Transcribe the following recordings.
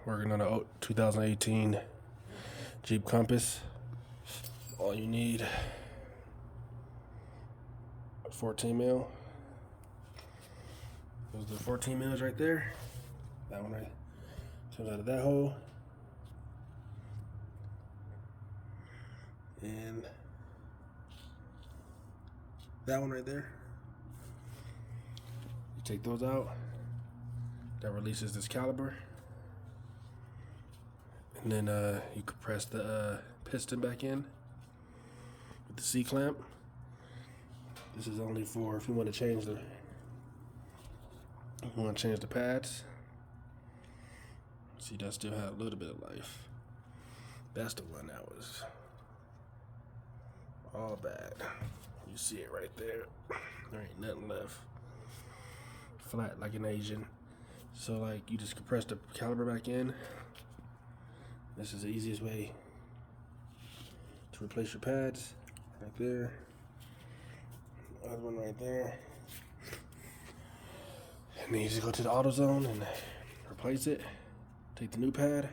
Working on a 2018 Jeep Compass. All you need, 14 mil. Those are the 14 mils right there. That one right comes out of that hole. And that one right there. You take those out. That releases this caliper. And then you can press the piston back in with the C-clamp. This is only for if you want to change the pads. See, that still had a little bit of life. That's the one that was all bad. You see it right there. There ain't nothing left. Flat like an Asian. So like you just compress the caliper back in. This is the easiest way to replace your pads. Right there. Other one right there. And then you just go to the AutoZone and replace it. Take the new pad.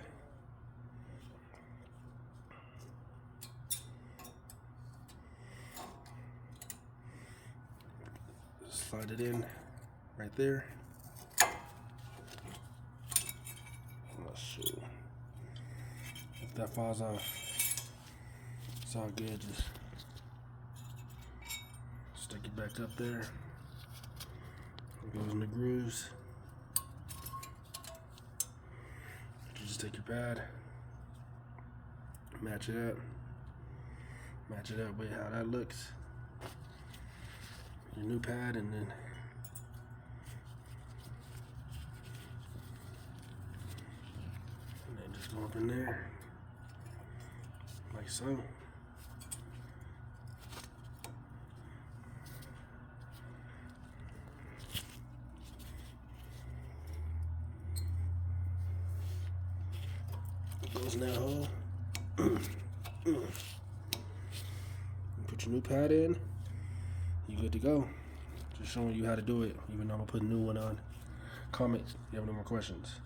Slide it in right there. I'm not sure. If that falls off, it's all good. Just stick it back up there. It goes in the grooves. You just take your pad, match it up with how that looks. Your new pad, and then just go up in there like so. Goes in that hole. Put your new pad in. You good to go. Just showing you how to do it, even though I'm gonna put a new one on. Comment if you have no more questions.